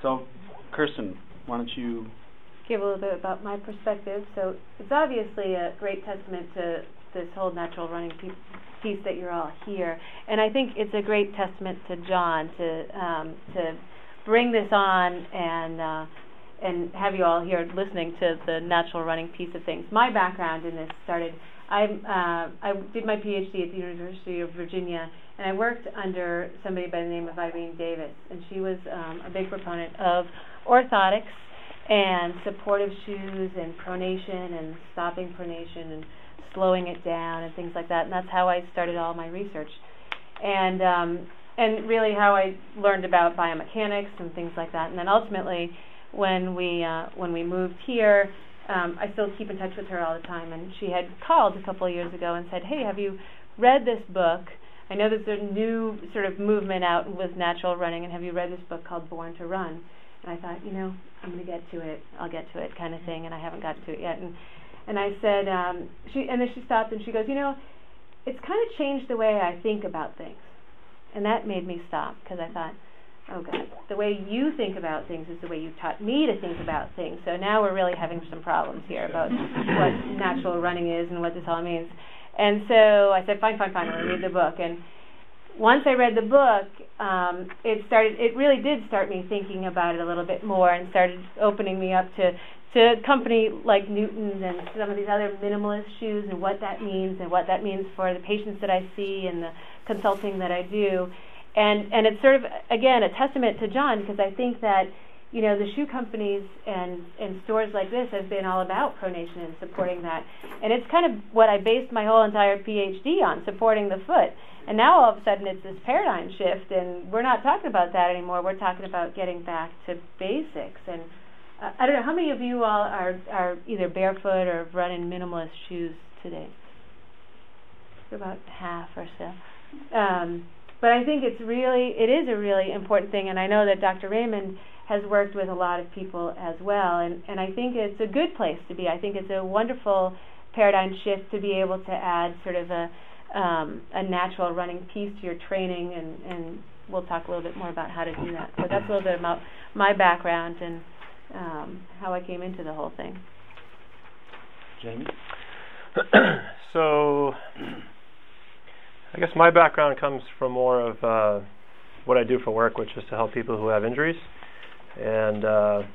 So, Kirsten, why don't you give a little bit about my perspective. So it's obviously a great testament to this whole natural running piece that you're all here, and I think it's a great testament to John to bring this on and have you all here listening to the natural running piece of things. My background in this started. I did my PhD at the University of Virginia, and I worked under somebody by the name of Irene Davis, and she was a big proponent of orthotics and supportive shoes and pronation and stopping pronation and slowing it down and things like that. And that's how I started all my research, and really how I learned about biomechanics and things like that. And then ultimately, when we moved here, I still keep in touch with her all the time. And she had called a couple of years ago and said, "Hey, have you read this book? I know there's a new sort of movement out with natural running, and have you read this book called Born to Run?" And I thought, I'm going to get to it. I'll get to it, kind of thing. And I haven't gotten to it yet. And I said, and then she stopped and she goes, it's kind of changed the way I think about things. And that made me stop, because I thought, oh God, the way you think about things is the way you taught me to think about things. So now we're really having some problems here about what natural running is and what this all means. And so I said, fine, I'm going to read the book. And once I read the book, it really did start me thinking about it a little bit more, and started opening me up to a company like Newton's and some of these other minimalist shoes, and what that means, and what that means for the patients that I see and the consulting that I do. And it's sort of, again, a testament to John, because I think that, the shoe companies and stores like this have been all about pronation and supporting that. And it's kind of what I based my whole entire PhD on, supporting the foot. And now all of a sudden it's this paradigm shift, and we're not talking about that anymore. We're talking about getting back to basics. And I don't know, how many of you all are either barefoot or run in minimalist shoes today? About half or so. But I think it is a really important thing, and I know that Dr. Raymond has worked with a lot of people as well, and I think it's a good place to be. I think it's a wonderful paradigm shift to be able to add sort of a natural running piece to your training, and we'll talk a little bit more about how to do that. But that's a little bit about my background and how I came into the whole thing. Jamie? So, I guess my background comes from more of what I do for work, which is to help people who have injuries. And I've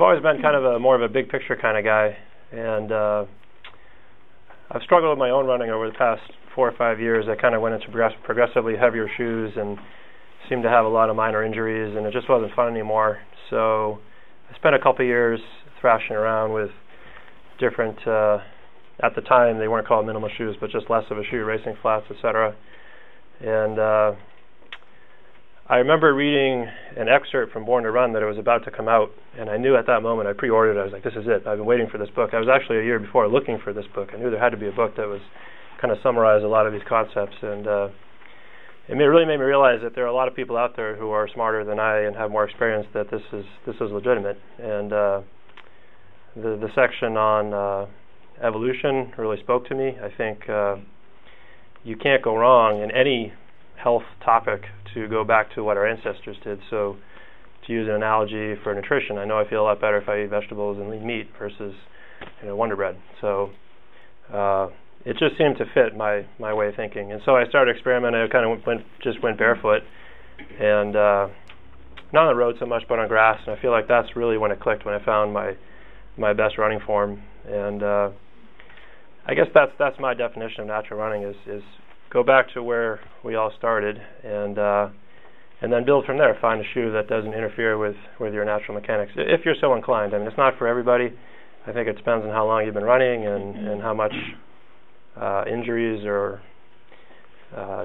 always been kind of more of a big picture kind of guy. And I've struggled with my own running over the past 4 or 5 years. I kind of went into progressively heavier shoes and seemed to have a lot of minor injuries, and it just wasn't fun anymore. So I spent a couple of years thrashing around with different, at the time they weren't called minimal shoes, but just less of a shoe, racing flats, etc. And I remember reading an excerpt from Born to Run that it was about to come out, and I knew at that moment, I pre-ordered it. I was like, this is it. I've been waiting for this book. I was actually a year before looking for this book. I knew there had to be a book that was kind of summarized a lot of these concepts, and it really made me realize that there are a lot of people out there who are smarter than I and have more experience, that this is legitimate. And the section on evolution really spoke to me. I think you can't go wrong in any health topic to go back to what our ancestors did. So to use an analogy for nutrition, I know I feel a lot better if I eat vegetables and eat meat versus Wonder Bread. So it just seemed to fit my way of thinking. And so I started experimenting. I kind of went barefoot, and not on the road so much, but on grass. And I feel like that's really when it clicked, when I found my best running form. And I guess that's my definition of natural running, is go back to where we all started, and then build from there. Find a shoe that doesn't interfere with your natural mechanics, if you're so inclined. I mean, it's not for everybody. I think it depends on how long you've been running and how much injuries or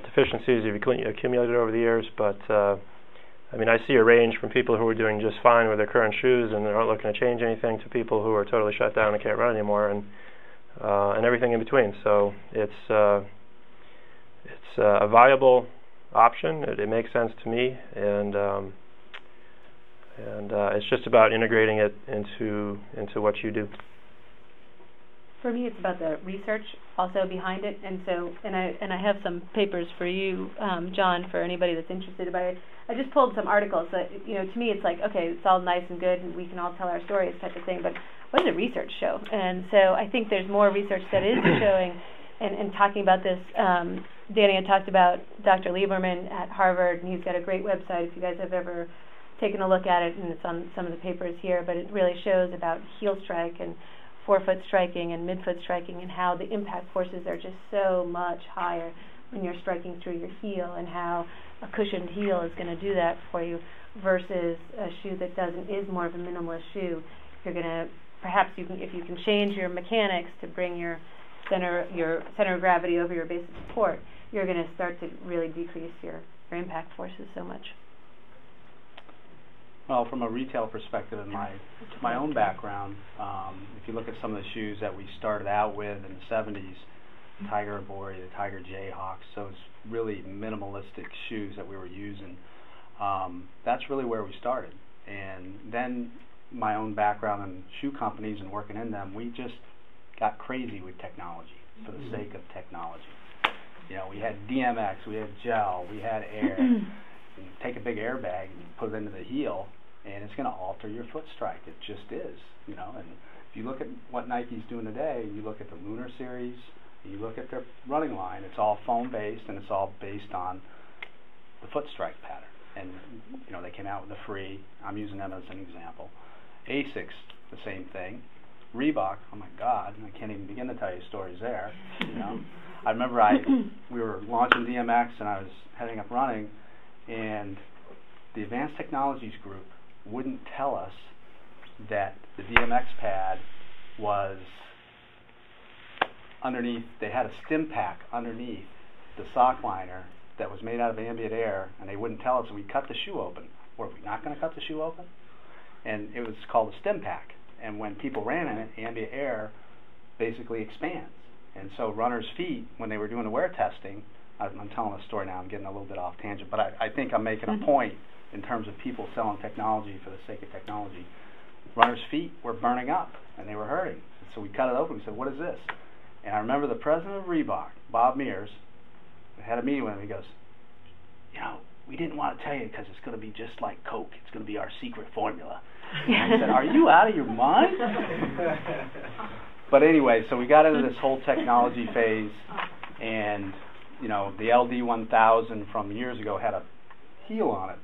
deficiencies you've accumulated over the years. But I mean, I see a range from people who are doing just fine with their current shoes and aren't looking to change anything, to people who are totally shut down and can't run anymore, and everything in between. So it's a viable option. It makes sense to me, and it's just about integrating it into what you do. For me, it's about the research also behind it, and so I have some papers for you, John, for anybody that's interested about it. I just pulled some articles that, to me it's like, okay, it's all nice and good, and we can all tell our stories type of thing, but what does the research show? And so I think there's more research that is showing and talking about this. Danny had talked about Dr. Lieberman at Harvard, and he's got a great website if you guys have ever taken a look at it, and it's on some of the papers here, but it really shows about heel strike and forefoot striking and midfoot striking, and how the impact forces are just so much higher when you're striking through your heel, and how a cushioned heel is going to do that for you versus a shoe that is more of a minimalist shoe. You're going to, perhaps if you can change your mechanics to bring your center of gravity over your base of support, you're going to start to really decrease your impact forces so much. Well, from a retail perspective, in my own background, if you look at some of the shoes that we started out with in the 70s, Tiger Abori, the Tiger Jayhawks, those really minimalistic shoes that we were using, that's really where we started. And then my own background in shoe companies and working in them, we just got crazy with technology for the sake of technology. We had DMX, we had gel, we had air. You take a big airbag and put it into the heel, and it's going to alter your foot strike. It just is, And if you look at what Nike's doing today, you look at the Lunar Series, you look at their running line, it's all foam-based, and it's all based on the foot strike pattern. And, they came out with the Free. I'm using them as an example. Asics, the same thing. Reebok, oh my God, I can't even begin to tell you stories there. I remember we were launching DMX, and I was heading up running, and the Advanced Technologies group wouldn't tell us that the DMX pad was underneath. They had a stim pack underneath the sock liner that was made out of ambient air, and they wouldn't tell us, and we cut the shoe open. Were we not going to cut the shoe open? And it was called a stim pack, and when people ran in it, ambient air basically expands. And so runners' feet, when they were doing the wear testing, I'm telling a story now, I'm getting a little bit off tangent, but I think I'm making a point in terms of people selling technology for the sake of technology. Runners' feet were burning up, and they were hurting. So we cut it open, we said, what is this? And I remember the president of Reebok, Bob Mears, had a meeting with him. He goes, we didn't want to tell you because it's going to be just like Coke. It's going to be our secret formula. And I said, are you out of your mind? But anyway, so we got into this whole technology phase, and the LD 1000 from years ago had a heel on it.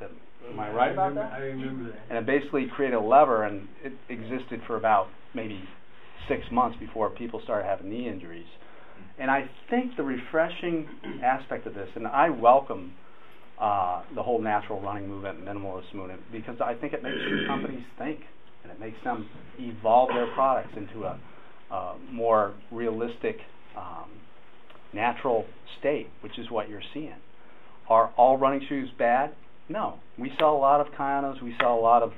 Am I right about that? I remember that. And it basically created a lever, and it existed for about maybe 6 months before people started having knee injuries. And I think the refreshing aspect of this, and I welcome the whole natural running movement, minimalist movement, because I think it makes companies think, and it makes them evolve their products into a more realistic, natural state, which is what you're seeing. Are all running shoes bad? No. We sell a lot of Kyanos, we sell a lot of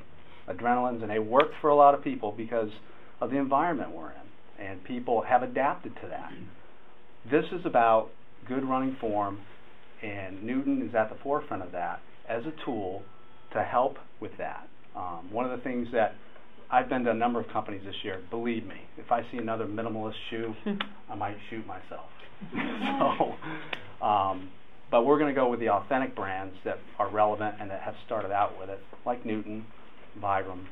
Adrenalines, and they work for a lot of people because of the environment we're in, and people have adapted to that. This is about good running form, and Newton is at the forefront of that as a tool to help with that. One of the things that I've been to a number of companies this year, believe me, if I see another minimalist shoe, I might shoot myself. But we're going to go with the authentic brands that are relevant and that have started out with it, like Newton, Vibram.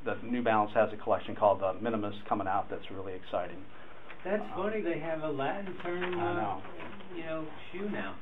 The New Balance has a collection called the Minimus coming out that's really exciting. That's funny, they have a Latin term, I know. shoe now.